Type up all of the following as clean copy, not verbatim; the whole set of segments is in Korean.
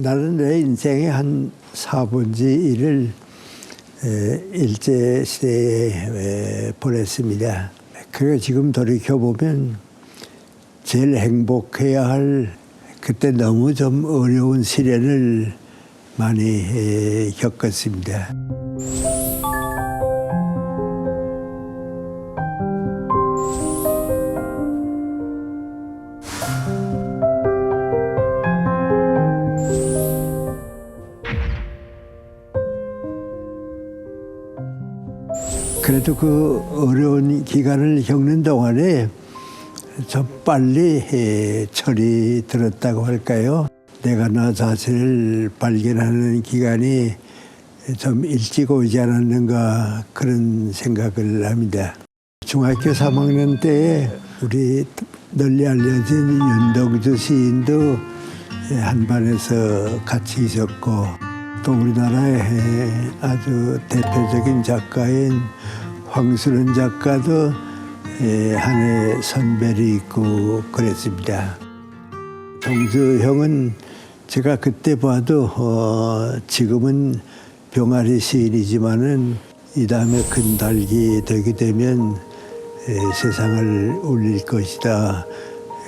나는 내 인생의 한 4분의 1을 일제시대에 보냈습니다. 그래서 지금 돌이켜보면 제일 행복해야 할 그때 너무 좀 어려운 시련을 많이 겪었습니다. 그래도 그 어려운 기간을 겪는 동안에 좀 빨리 철이 들었다고 할까요? 내가 나 자신을 발견하는 기간이 좀 일찍 오지 않았는가 그런 생각을 합니다. 중학교 3학년 때에 우리 널리 알려진 윤동주 시인도 한 반에서 같이 있었고 또 우리나라의 아주 대표적인 작가인 황수른 작가도 한 해 선배를 있고 그랬습니다. 동주 형은 제가 그때 봐도 지금은 병아리 시인이지만은 이 다음에 큰 달기 되게 되면 세상을 울릴 것이다.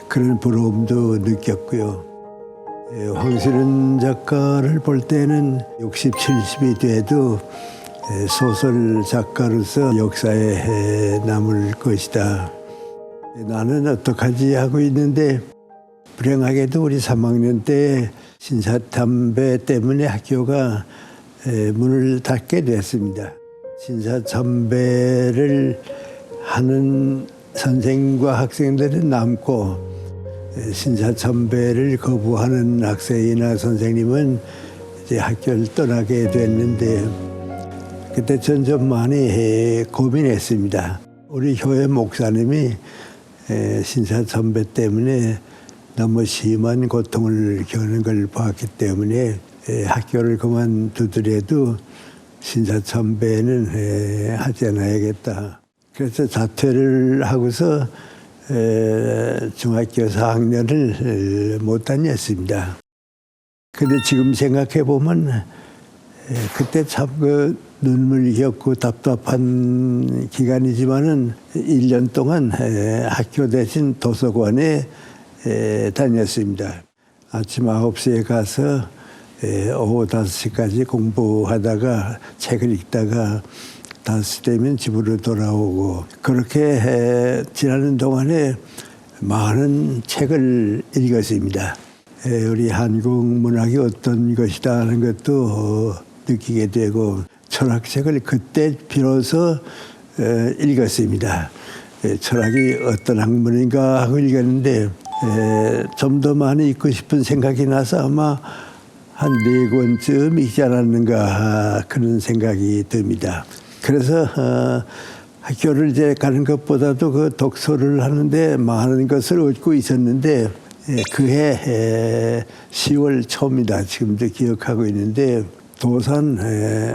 그런 부러움도 느꼈고요. 황수른 작가를 볼 때는 60, 70이 돼도 소설 작가로서 역사에 남을 것이다. 나는 어떡하지 하고 있는데 불행하게도 우리 3학년 때 신사참배 때문에 학교가 문을 닫게 됐습니다. 신사참배를 하는 선생님과 학생들은 남고 신사참배를 거부하는 학생이나 선생님은 이제 학교를 떠나게 됐는데 그때 전 좀 많이 고민했습니다. 우리 교회 목사님이 신사참배 때문에 너무 심한 고통을 겪는 걸 봤기 때문에 학교를 그만두더라도 신사참배는 하지 않아야겠다. 그래서 자퇴를 하고서 중학교 4학년을 못 다녔습니다. 근데 지금 생각해 보면 그때 참 그 눈물 겪고 답답한 기간이지만은 1년 동안 학교 대신 도서관에 다녔습니다. 아침 9시에 가서 오후 5시까지 공부하다가 책을 읽다가 5시 되면 집으로 돌아오고 그렇게 지나는 동안에 많은 책을 읽었습니다. 우리 한국 문학이 어떤 것이다 하는 것도 느끼게 되고 철학책을 그때 비로소 읽었습니다. 철학이 어떤 학문인가 하고 읽었는데 좀 더 많이 읽고 싶은 생각이 나서 아마 한 4권쯤 읽지 않았는가 그런 생각이 듭니다. 그래서 학교를 이제 가는 것보다도 그 독서를 하는데 많은 것을 얻고 있었는데 그해 10월 초입니다. 지금도 기억하고 있는데 도산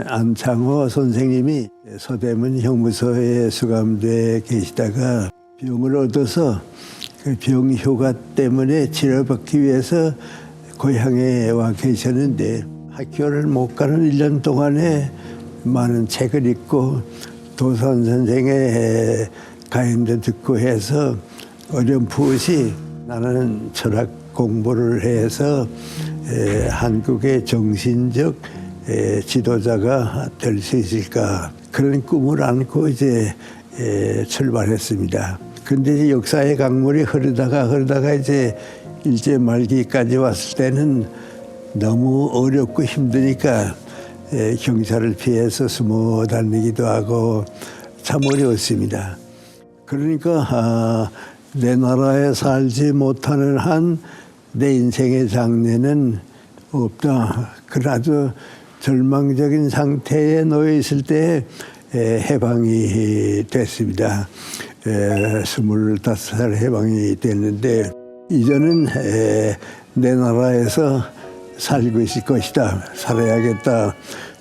안창호 선생님이 서대문 형무소에 수감돼 계시다가 병을 얻어서 그 병효과 때문에 치료받기 위해서 고향에 와 계셨는데 학교를 못 가는 1년 동안에 많은 책을 읽고 도산 선생의 강연도 듣고 해서 어렴풋이 나는 철학 공부를 해서 한국의 정신적 지도자가 될 수 있을까 그런 꿈을 안고 이제 출발했습니다. 근데 이제 역사의 강물이 흐르다가 이제 일제 말기까지 왔을 때는 너무 어렵고 힘드니까 경찰을 피해서 숨어 다니기도 하고 참 어려웠습니다. 그러니까 내 나라에 살지 못하는 한 내 인생의 장래는 없다. 그런 아주 절망적인 상태에 놓여 있을 때 해방이 됐습니다. 25살 해방이 됐는데 이제는 내 나라에서 살고 있을 것이다. 살아야겠다.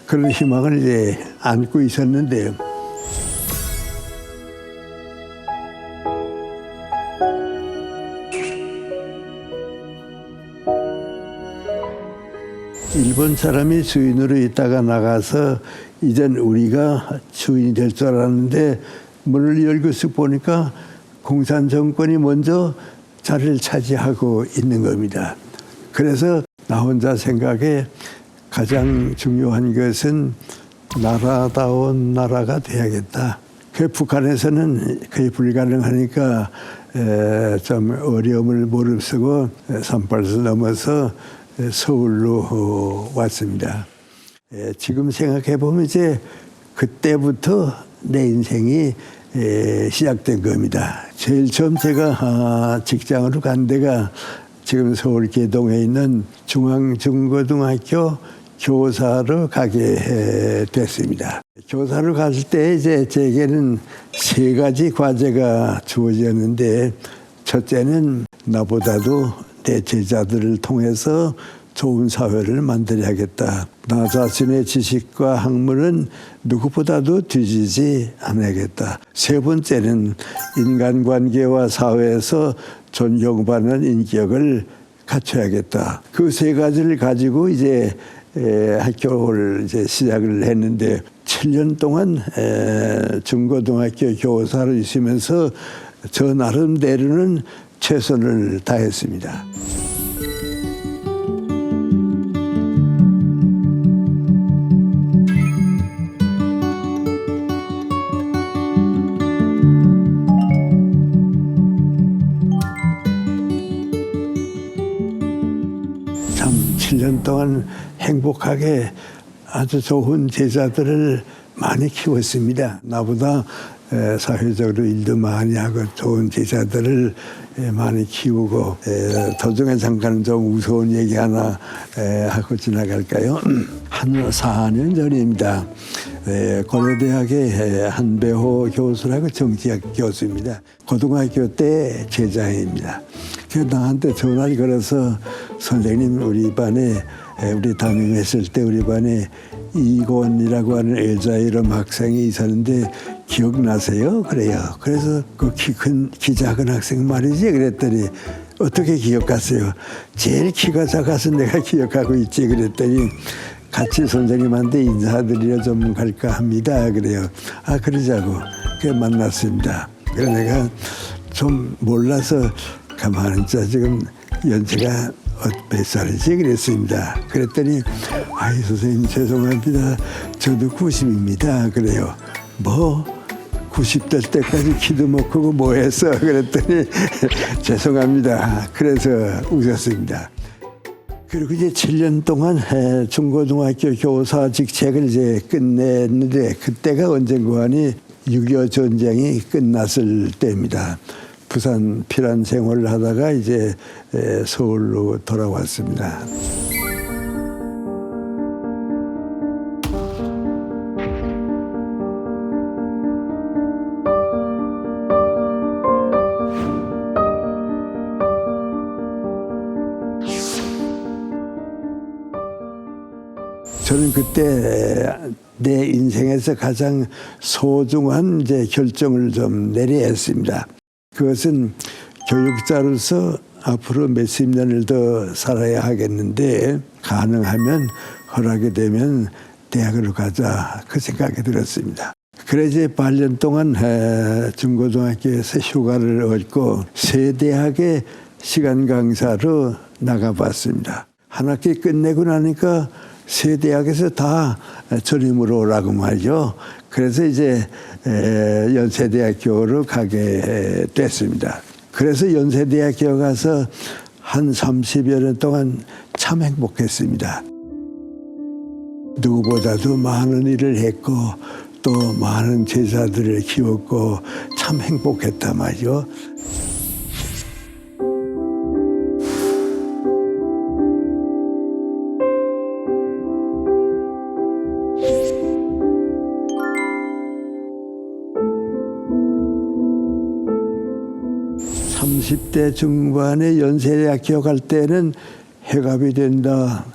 그런 희망을 이제 안고 있었는데 일본 사람이 주인으로 있다가 나가서 이젠 우리가 주인이 될 줄 알았는데 문을 열고 쓱 보니까 공산 정권이 먼저 자리를 차지하고 있는 겁니다. 그래서 나 혼자 생각에 가장 중요한 것은 나라다운 나라가 돼야겠다. 그 북한에서는 거의 불가능하니까 좀 어려움을 무릅쓰고 38을 넘어서 서울로 왔습니다. 지금 생각해 보면 이제 그때부터 내 인생이 시작된 겁니다. 제일 처음 제가 직장으로 간 데가 지금 서울 계동에 있는 중앙중고등학교 교사로 가게 됐습니다. 교사로 갔을 때 이제 제게는 3가지 과제가 주어졌는데, 첫째는 나보다도 내 제자들을 통해서 좋은 사회를 만들어야겠다. 나 자신의 지식과 학문은 누구보다도 뒤지지 않아야겠다. 3번째는 인간관계와 사회에서 존경받는 인격을 갖춰야겠다. 그 3가지를 가지고 이제 학교를 이제 시작을 했는데 7년 동안 중고등학교 교사로 있으면서 저 나름대로는 최선을 다했습니다. 참 7년 동안 행복하게 아주 좋은 제자들을 많이 키웠습니다. 나보다 사회적으로 일도 많이 하고 좋은 제자들을 많이 키우고, 도중에 잠깐 좀 무서운 얘기 하나 하고 지나갈까요? 한 4년 전입니다. 고려대학의 한배호 교수라고 정치학 교수입니다. 고등학교 때 제자입니다. 그래서 나한테 전화를 걸어서 선생님, 우리 담임했을 때 우리 반에 이곤이라고 하는 여자 이름 학생이 있었는데 기억나세요? 그래요. 그래서 그 키 작은 학생 말이지. 그랬더니 어떻게 기억하세요? 제일 키가 작아서 내가 기억하고 있지. 그랬더니 같이 선생님한테 인사드리러 좀 갈까 합니다. 그래요. 그러자고. 그래 만났습니다. 그래 내가 좀 몰라서 가만히 있자. 지금 연세가 몇 살이지? 그랬습니다. 그랬더니 선생님 죄송합니다. 저도 90입니다. 그래요. 뭐 90 될 때까지 키도 못 크고 뭐 했어? 그랬더니 죄송합니다. 그래서 웃었습니다. 그리고 이제 7년 동안 중고등학교 교사 직책을 이제 끝냈는데, 그때가 언젠가 하니 6.25 전쟁이 끝났을 때입니다. 부산 피란 생활을 하다가 이제 서울로 돌아왔습니다. 저는 그때 내 인생에서 가장 소중한 이제 결정을 좀 내려야 했습니다. 그것은 교육자로서 앞으로 몇십 년을 더 살아야 하겠는데, 가능하면 허락이 되면 대학으로 가자, 그 생각이 들었습니다. 그래서 8년 동안 중고등학교에서 휴가를 얻고 세 대학의 시간 강사로 나가봤습니다. 한 학기 끝내고 나니까 세 대학에서 다 전임으로 오라고 말이죠. 그래서 이제 연세대학교로 가게 됐습니다. 그래서 연세대학교 가서 한 30여 년 동안 참 행복했습니다. 누구보다도 많은 일을 했고 또 많은 제자들을 키웠고 참 행복했단 말이죠. (30대) 중반에 연세대학교 갈 때는 해갑이 된다,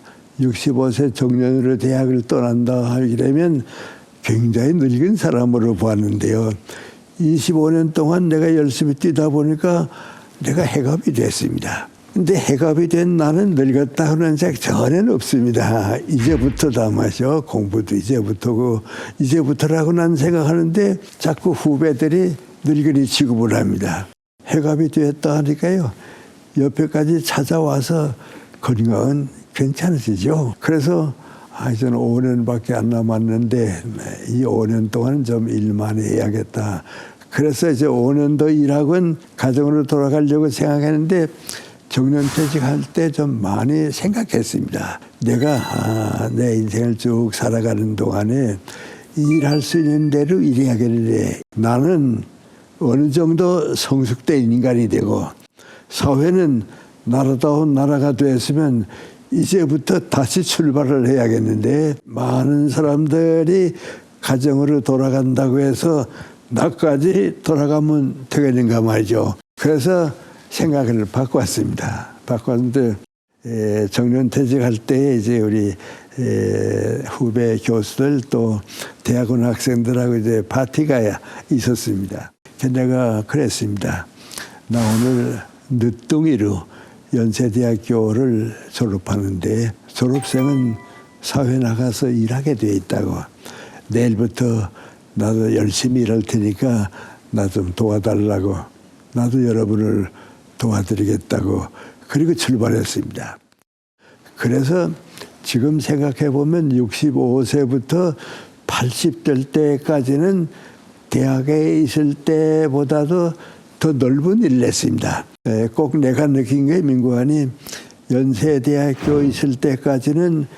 65세 정년으로 대학을 떠난다 하게 되면 굉장히 늙은 사람으로 보았는데요. 25년 동안 내가 열심히 뛰다 보니까 내가 해갑이 됐습니다. 근데 해갑이 된 나는 늙었다 하는 적 전혀 없습니다. 이제부터다 마셔. 공부도 이제부터고 이제부터라고 난 생각하는데 자꾸 후배들이 늙은이 취급을 합니다. 해갑이 되었다 하니까요. 옆에까지 찾아와서 건강은 괜찮으시죠? 그래서 이제는 5년밖에 안 남았는데 이 5년 동안은 좀 일만 해야겠다. 그래서 이제 5년 더 일하고는 가정으로 돌아가려고 생각했는데 정년퇴직할 때 좀 많이 생각했습니다. 내가 내 인생을 쭉 살아가는 동안에 일할 수 있는 대로 일해야겠는데 나는 어느 정도 성숙된 인간이 되고 사회는 나라다운 나라가 되었으면 이제부터 다시 출발을 해야겠는데 많은 사람들이 가정으로 돌아간다고 해서 나까지 돌아가면 되겠는가 말이죠. 그래서 생각을 바꿨습니다. 바꿨는데 정년퇴직할 때 이제 우리 후배 교수들 또 대학원 학생들하고 이제 파티가 있었습니다. 내가 그랬습니다. 나 오늘 늦둥이로 연세대학교를 졸업하는데 졸업생은 사회 나가서 일하게 돼 있다고. 내일부터 나도 열심히 일할 테니까 나 좀 도와달라고. 나도 여러분을 도와드리겠다고. 그리고 출발했습니다. 그래서 지금 생각해 보면 65세부터 80될 때까지는 대학에 있을 때보다도 더 넓은 일을 했습니다. 꼭 내가 느낀 게 민구환이 연세대학교 있을 때까지는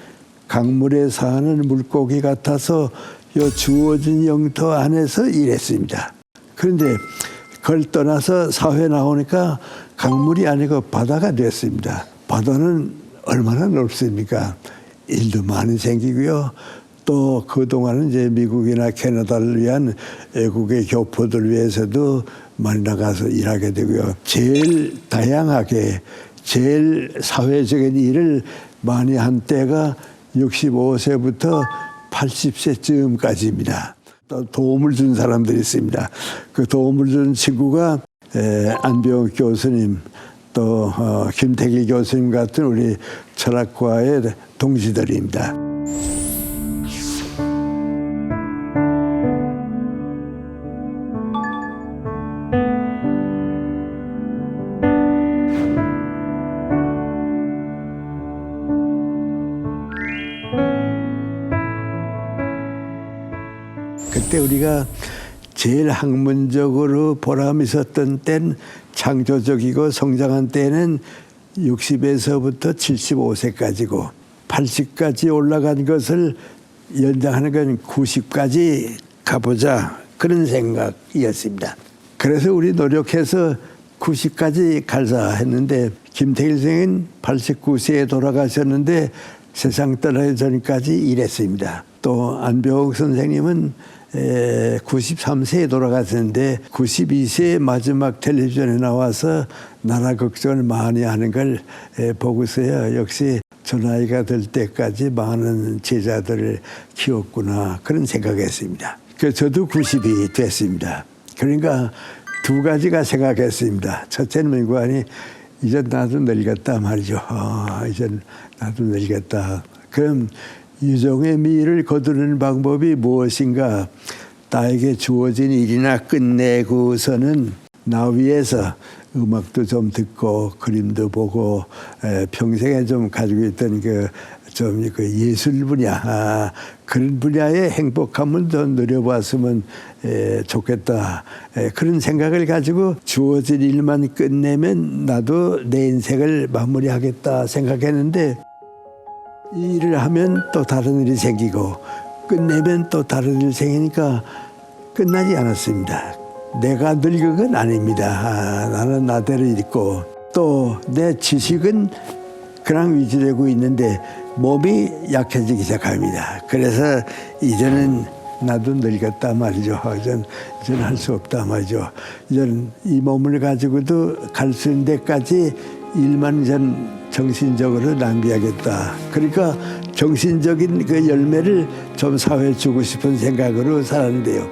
강물에 사는 물고기 같아서 요 주어진 영토 안에서 일했습니다. 그런데 그걸 떠나서 사회 나오니까 강물이 아니고 바다가 됐습니다. 바다는 얼마나 넓습니까? 일도 많이 생기고요. 또 그동안은 이제 미국이나 캐나다를 위한 외국의 교포들 위해서도 많이 나가서 일하게 되고요. 제일 다양하게 제일 사회적인 일을 많이 한 때가 65세부터 80세쯤까지입니다. 또 도움을 준 사람들이 있습니다. 그 도움을 준 친구가 안병욱 교수님 또 김태기 교수님 같은 우리 철학과의 동지들입니다. 그때 우리가 제일 학문적으로 보람 있었던 때는 창조적이고 성장한 때는 60에서부터 75세까지고 80까지 올라간 것을 연장하는 건 90까지 가보자 그런 생각이었습니다. 그래서 우리 노력해서 90까지 갈자 했는데 김태일 선생은 89세에 돌아가셨는데 세상 떠나기 전까지 일했습니다. 또 안병욱 선생님은 93세에 돌아가셨는데 92세에 마지막 텔레비전에 나와서 나라 걱정을 많이 하는 걸 보고서야 역시 저 나이가 될 때까지 많은 제자들을 키웠구나 그런 생각했습니다. 그래서 저도 90이 됐습니다. 그러니까 두 가지가 생각했습니다. 첫째는 민구환이 이제 나도 늙었다 말이죠. 이제 나도 늙었다. 그럼 유종의 미를 거두는 방법이 무엇인가? 나에게 주어진 일이나 끝내고서는 나 위해서 음악도 좀 듣고 그림도 보고 평생에 좀 가지고 있던 그 예술 분야 그런 분야의 행복함을 좀 누려봤으면 좋겠다. 그런 생각을 가지고 주어진 일만 끝내면 나도 내 인생을 마무리하겠다 생각했는데 이 일을 하면 또 다른 일이 생기고 끝내면 또 다른 일이 생기니까 끝나지 않았습니다. 내가 늙은 건 아닙니다. 나는 나대로 있고 또 내 지식은 그냥 유지되고 있는데 몸이 약해지기 시작합니다. 그래서 이제는 나도 늙었다 말이죠. 이제는 할 수 없다 말이죠. 이제는 이 몸을 가지고도 갈 수 있는 데까지 일만 전 정신적으로 낭비하겠다. 그러니까 정신적인 그 열매를 좀 사회에 주고 싶은 생각으로 살았는데요.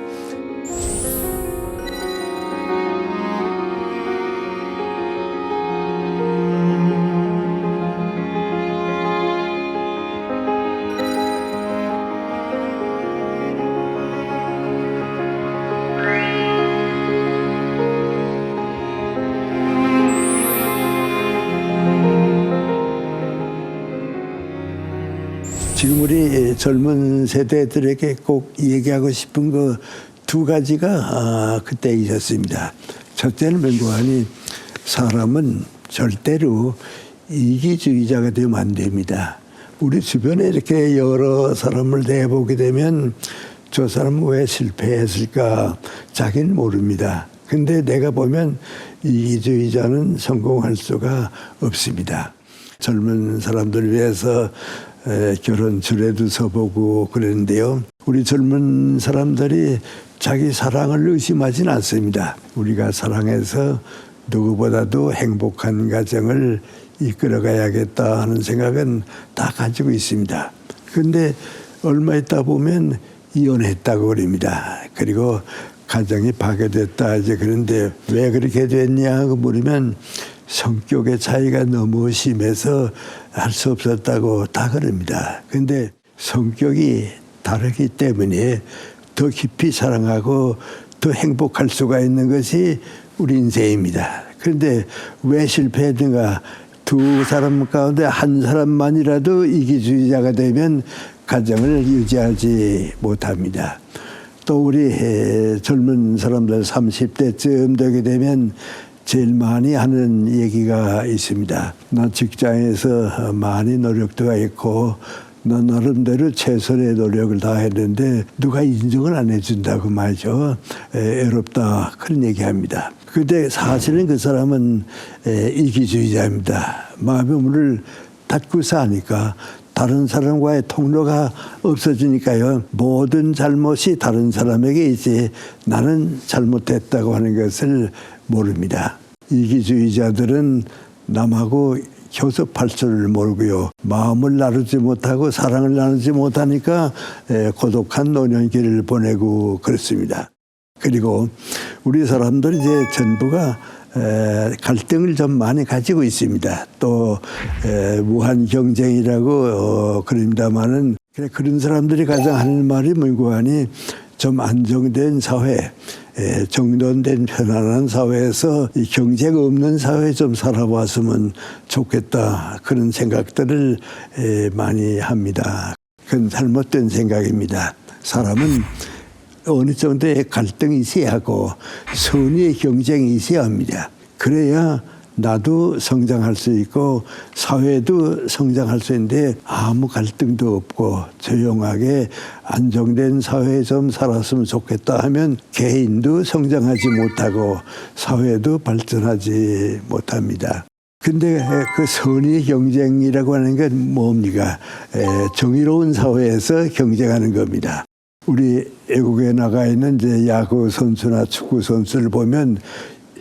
우리 젊은 세대들에게 꼭 얘기하고 싶은 거 두 가지가 그때 있었습니다. 첫째는 맹고하니 사람은 절대로 이기주의자가 되면 안 됩니다. 우리 주변에 이렇게 여러 사람을 대보게 되면 저 사람은 왜 실패했을까? 자기는 모릅니다. 근데 내가 보면 이기주의자는 성공할 수가 없습니다. 젊은 사람들 위해서 결혼 주례도 서보고 그랬는데요. 우리 젊은 사람들이 자기 사랑을 의심하지는 않습니다. 우리가 사랑해서 누구보다도 행복한 가정을 이끌어가야겠다 하는 생각은 다 가지고 있습니다. 그런데 얼마 있다 보면 이혼했다고 그럽니다. 그리고 가정이 파괴됐다 이제 그런데 왜 그렇게 됐냐고 물으면 성격의 차이가 너무 심해서 할 수 없었다고 다 그럽니다. 그런데 성격이 다르기 때문에 더 깊이 사랑하고 더 행복할 수가 있는 것이 우리 인생입니다. 그런데 왜 실패했는가? 두 사람 가운데 한 사람만이라도 이기주의자가 되면 가정을 유지하지 못합니다. 또 우리 젊은 사람들 30대쯤 되게 되면 제일 많이 하는 얘기가 있습니다. 나 직장에서 많이 노력도 했고 나 나름대로 최선의 노력을 다했는데 누가 인정을 안 해준다고 말이죠. 애롭다 그런 얘기합니다. 근데 사실은 그 사람은 이기주의자입니다. 마음의 문을 닫고 사니까 다른 사람과의 통로가 없어지니까요. 모든 잘못이 다른 사람에게 있지 나는 잘못했다고 하는 것을 모릅니다. 이기주의자들은 남하고 교섭할 줄을 모르고요. 마음을 나누지 못하고 사랑을 나누지 못하니까 고독한 노년기를 보내고 그렇습니다. 그리고 우리 사람들이 이제 전부가 갈등을 좀 많이 가지고 있습니다. 또 무한 경쟁이라고 그럽니다마는 그런 사람들이 가장 하는 말이 뭐고하니 좀 안정된 사회, 정돈된 편안한 사회에서 이 경제가 없는 사회에 좀 살아봤으면 좋겠다 그런 생각들을 많이 합니다. 그건 잘못된 생각입니다. 사람은 어느 정도의 갈등이 있어야 하고 선의의 경쟁이 있어야 합니다. 그래야 나도 성장할 수 있고 사회도 성장할 수 있는데 아무 갈등도 없고 조용하게 안정된 사회에 좀 살았으면 좋겠다 하면 개인도 성장하지 못하고 사회도 발전하지 못합니다. 근데 그 선의의 경쟁이라고 하는 건 뭡니까? 정의로운 사회에서 경쟁하는 겁니다. 우리 외국에 나가 있는 이제 야구 선수나 축구 선수를 보면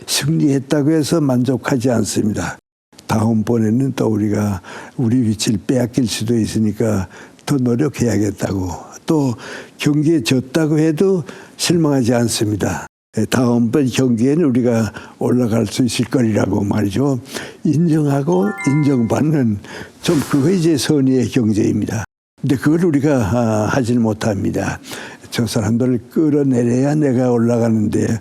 승리했다고 해서 만족하지 않습니다. 다음번에는 또 우리가 우리 위치를 빼앗길 수도 있으니까 더 노력해야겠다고. 또 경기에 졌다고 해도 실망하지 않습니다. 다음번 경기에는 우리가 올라갈 수 있을 거리라고 말이죠. 인정하고 인정받는 좀 그거 이제 선의의 경제입니다. 근데 그걸 우리가 하지는 못합니다. 저 사람들을 끌어내려야 내가 올라가는데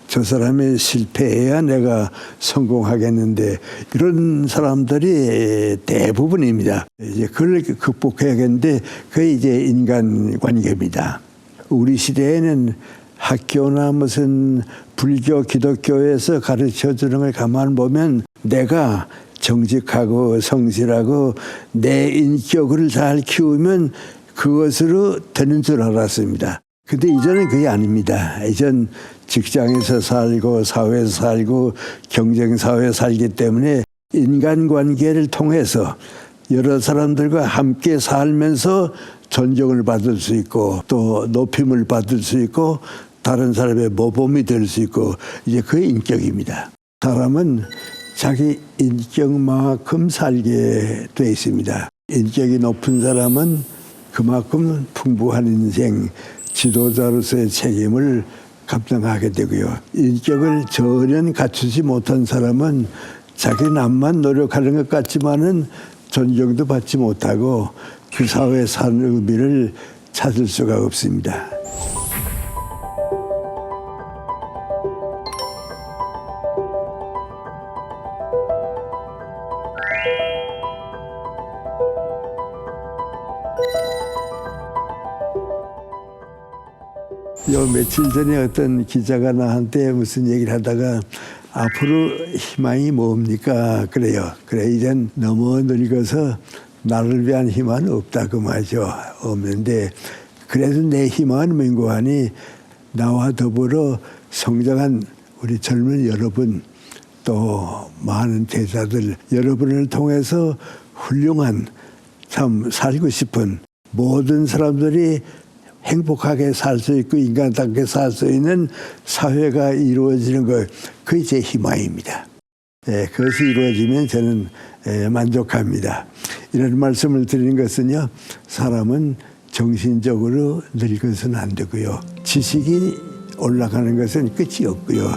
저 사람이 실패해야 내가 성공하겠는데 이런 사람들이 대부분입니다. 이제 그걸 극복해야겠는데 그게 이제 인간관계입니다. 우리 시대에는 학교나 무슨 불교, 기독교에서 가르쳐 주는 걸 가만 보면 내가 정직하고 성실하고 내 인격을 잘 키우면 그것으로 되는 줄 알았습니다. 근데 이전은 그게 아닙니다. 이전 직장에서 살고 사회에서 살고 경쟁사회에 살기 때문에 인간관계를 통해서 여러 사람들과 함께 살면서 존경을 받을 수 있고 또 높임을 받을 수 있고 다른 사람의 모범이 될 수 있고 이제 그게 인격입니다. 사람은 자기 인격만큼 살게 돼 있습니다. 인격이 높은 사람은 그만큼 풍부한 인생, 지도자로서의 책임을 감당하게 되고요. 인격을 전혀 갖추지 못한 사람은 자기 남만 노력하는 것 같지만은 존경도 받지 못하고 그 사회에 사는 의미를 찾을 수가 없습니다. 요 며칠 전에 어떤 기자가 나한테 무슨 얘기를 하다가 앞으로 희망이 뭡니까? 그래요. 그래, 이젠 너무 늙어서 나를 위한 희망은 없다 그 말이죠. 없는데 그래도 내 희망은 맹고하니 나와 더불어 성장한 우리 젊은 여러분 또 많은 제자들 여러분을 통해서 훌륭한 참 살고 싶은 모든 사람들이 행복하게 살 수 있고 인간답게 살 수 있는 사회가 이루어지는 것, 그게 제 희망입니다. 그것이 이루어지면 저는 만족합니다. 이런 말씀을 드리는 것은요, 사람은 정신적으로 늙어서는 안 되고요. 지식이 올라가는 것은 끝이 없고요.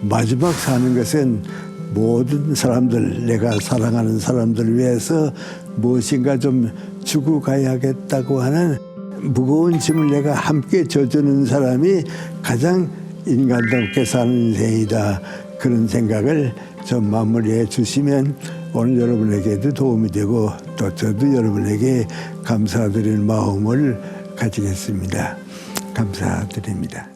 마지막 사는 것은 모든 사람들, 내가 사랑하는 사람들을 위해서 무엇인가 좀 주고 가야겠다고 하는 무거운 짐을 내가 함께 져주는 사람이 가장 인간답게 사는 인생이다. 그런 생각을 좀 마무리해 주시면 오늘 여러분에게도 도움이 되고 또 저도 여러분에게 감사드릴 마음을 가지겠습니다. 감사드립니다.